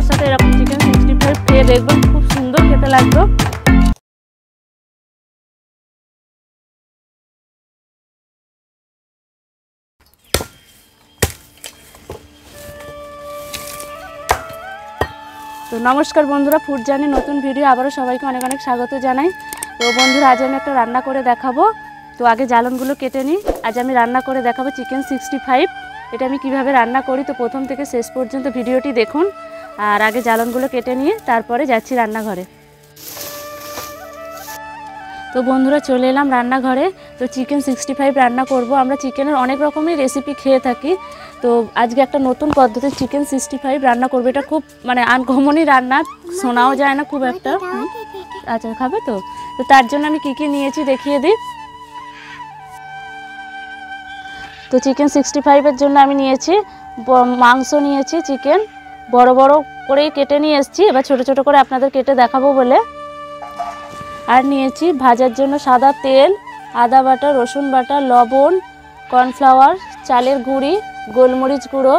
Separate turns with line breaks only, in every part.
সাথে এরকম চিকেন 65 খেয়ে দেখবেন, খুব সুন্দর খেতে লাগবে। তো নমস্কার বন্ধুরা, ফুড জার্নি নতুন ভিডিও আবারও সবাইকে অনেক অনেক স্বাগত জানাই। তো বন্ধুরা, আজ আমি একটা রান্না করে দেখাবো। তো আগে জ্বালনগুলো কেটে নিই। আজ আমি রান্না করে দেখাবো চিকেন 65। এটা আমি কিভাবে রান্না করি, তো প্রথম থেকে শেষ পর্যন্ত ভিডিওটি দেখুন। আর আগে জ্বালনগুলো কেটে নিয়ে তারপরে যাচ্ছি রান্নাঘরে। তো বন্ধুরা, চলে এলাম রান্নাঘরে। তো চিকেন 65 রান্না করব। আমরা চিকেনের অনেক রকমের রেসিপি খেয়ে থাকি, তো আজকে একটা নতুন পদ্ধতির চিকেন 65 রান্না করবো। এটা খুব আনকমনই রান্না, শোনাও যায় না খুব একটা। আচ্ছা, খাবে তো? তো তার জন্য আমি কি কি নিয়েছি দেখিয়ে দিই। তো চিকেন 65-এর জন্য আমি নিয়েছি মাংস, নিয়েছি চিকেন বড় বড় করেই কেটে নিয়ে এসেছি। এবার ছোট ছোট করে আপনাদের কেটে দেখাবো বলে। আর নিয়েছি ভাজার জন্য সাদা তেল, আদা বাটা, রসুন বাটা, লবণ, কর্নফ্লাওয়ার, চালের গুঁড়ি, গোলমরিচ গুঁড়ো,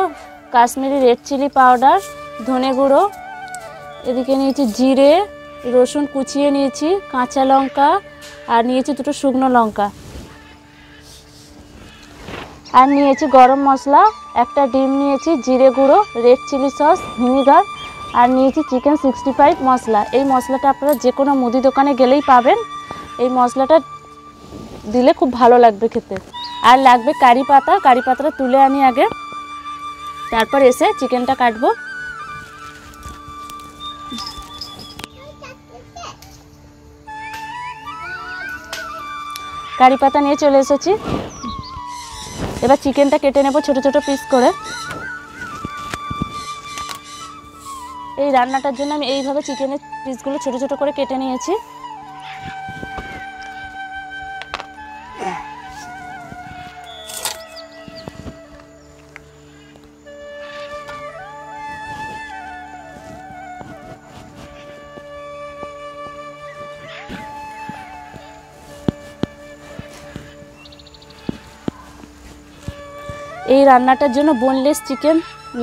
কাশ্মীরি রেড চিলি পাউডার, ধনে গুঁড়ো। এদিকে নিয়েছি জিরে, রসুন কুচিয়ে নিয়েছি, কাঁচা লঙ্কা, আর নিয়েছি দুটো শুকনো লঙ্কা। আর নিয়েছি গরম মশলা, একটা ডিম নিয়েছি, জিরে গুঁড়ো, রেড চিলি সস, ভিনিগার, আর নিয়েছি চিকেন 65 মশলা। এই মশলাটা আপনারা যে কোনো মুদি দোকানে গেলেই পাবেন। এই মশলাটা দিলে খুব ভালো লাগবে খেতে। আর লাগবে কারি পাতা। কারি পাতাটা তুলে আনি আগে, তারপর এসে চিকেনটা কাটবো। কারি পাতা নিয়ে চলে এসেছি। এবার চিকেনটা কেটে নেব ছোট ছোট পিস করে। এই রান্নাটার জন্য আমি এইভাবে চিকেনের পিসগুলো ছোট ছোট করে কেটে নিয়েছি। এই রান্নাটার জন্য বোনলেস চিকেন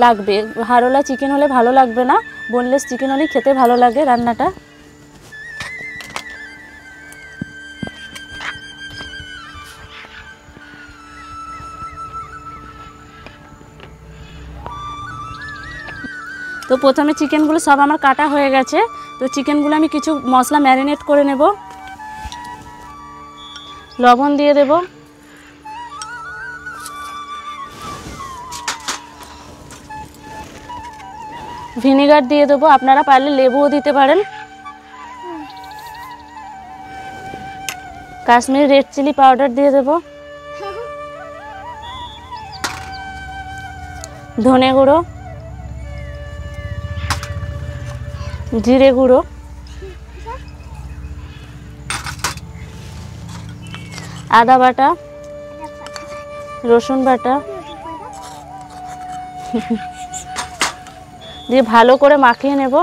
লাগবে। হাড়ওয়ালা চিকেন হলে ভালো লাগবে না, বোনলেস চিকেন হলেই খেতে ভালো লাগে রান্নাটা। তো প্রথমে চিকেনগুলো সব আমার কাটা হয়ে গেছে। তো চিকেনগুলো আমি কিছু মশলা ম্যারিনেট করে নেব। লবণ দিয়ে দেব, ভিনিগার দিয়ে দেবো, আপনারা পারলে লেবুও দিতে পারেন, কাশ্মীরি রেড চিলি পাউডার দিয়ে দেব, ধনে গুঁড়ো, জিরে গুঁড়ো, আদা বাটা, রসুন বাটা দিয়ে ভালো করে মাখিয়ে নেব।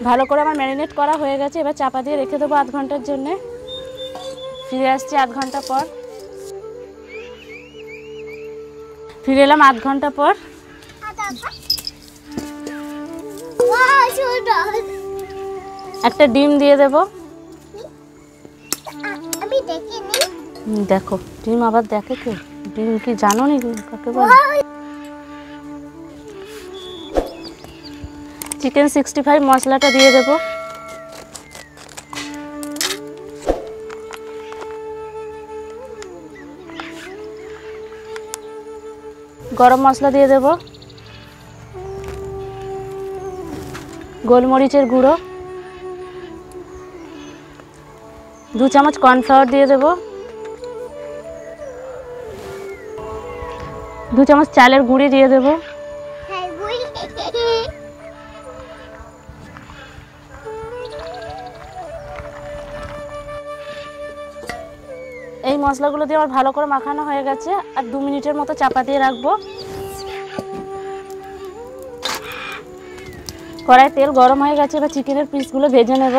ভালো করে আমার ম্যারিনেট করা হয়ে গেছে। এবার চাপা দিয়ে রেখে দেবো আধ ঘন্টার জন্য। ফিরে আসছি আধ ঘন্টা পর। ফিরে এলাম আধ ঘন্টা পর। একটা ডিম দিয়ে দেব। দেখো, ডিম আবার দেখে কেউ? ডিম কি জানো নি কাকে বলে? চিকেন 65 মশলাটা দিয়ে দেব। গরম মশলা দিয়ে দেব, গোলমরিচের গুঁড়ো, 2 চামচ কর্নফ্লাওয়ার দিয়ে দেব, 2 চামচ চালের গুঁড়ি দিয়ে দেব, এই মশলাগুলো দিয়ে আমার ভালো করে মাখানো হয়ে গেছে। আর 2 মিনিটের মতো চাপা দিয়ে রাখবো। কড়াই তেল গরম হয়ে গেছে, এবার চিকেনের পিসগুলো ভেজে নেব।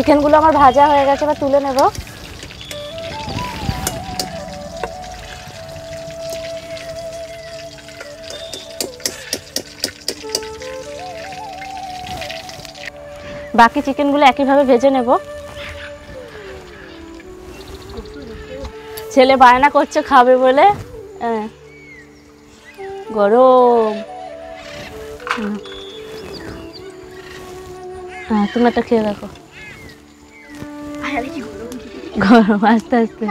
চিকেনগুলো আমার ভাজা হয়ে গেছে, এবার তুলে নেব। বাকি চিকেনগুলো একইভাবে ভেজে নেব। ছেলে বায়না করছে খাবে বলে। গরম। তুমি একটা খেয়ে দেখো। গরম, আস্তে আস্তে।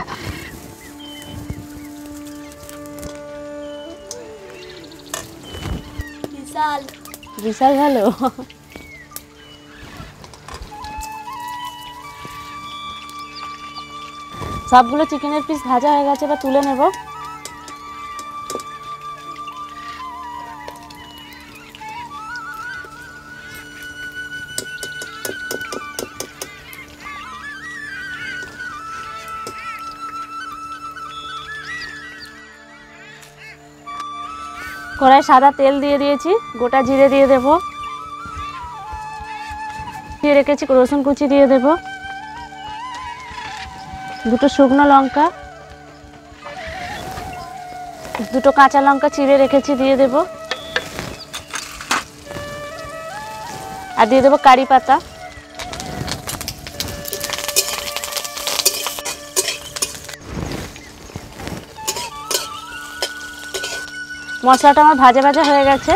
বিশাল
বিশাল ভালো। সবগুলো চিকেনের পিস ভাজা হয়ে গেছে, এবার তুলে নেব। কড়াই সাদা তেল দিয়ে দিয়েছি, গোটা জিরে দিয়ে দেব, দিয়ে রেখেছি রসুন কুচি দিয়ে দেব, দুটো শুকনো লঙ্কা, দুটো কাঁচা লঙ্কা চিড়ে রেখেছি দিয়ে দেব, আর দিয়ে দেবো কারি পাতা। মশলাটা আমার ভাজা ভাজা হয়ে গেছে,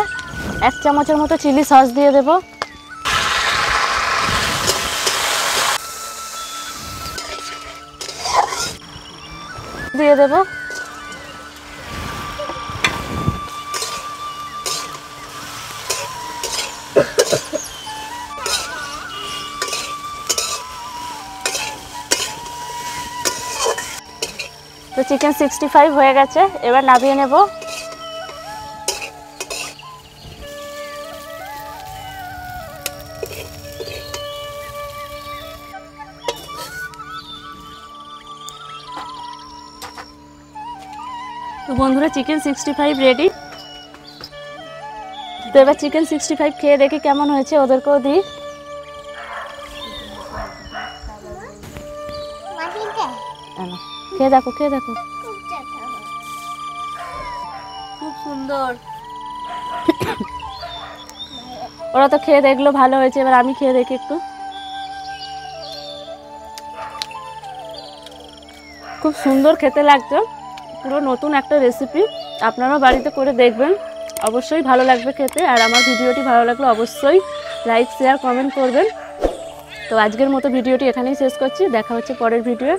1 চামচের মতো চিলি সস দিয়ে দেব, দিয়ে দেব। তো চিকেন 65 হয়ে গেছে, এবার নামিয়ে নেব। তো বন্ধুরা চিকেন 65 রেডি। তো এবার চিকেন 65 খেয়ে দেখি কেমন হয়েছে, ওদেরকেও দিই। খেয়ে দেখো, খেয়ে দেখো,
খুব সুন্দর।
ওরা তো খেয়ে দেখলো ভালো হয়েছে, এবার আমি খেয়ে দেখি একটু। খুব সুন্দর খেতে লাগছে, পুরো নতুন একটা রেসিপি। আপনারাও বাড়িতে করে দেখবেন, অবশ্যই ভালো লাগবে খেতে। আর আমার ভিডিওটি ভালো লাগলে অবশ্যই লাইক শেয়ার কমেন্ট করবেন। তো আজকের মতো ভিডিওটি এখানেই শেষ করছি, দেখা হচ্ছে পরের ভিডিও।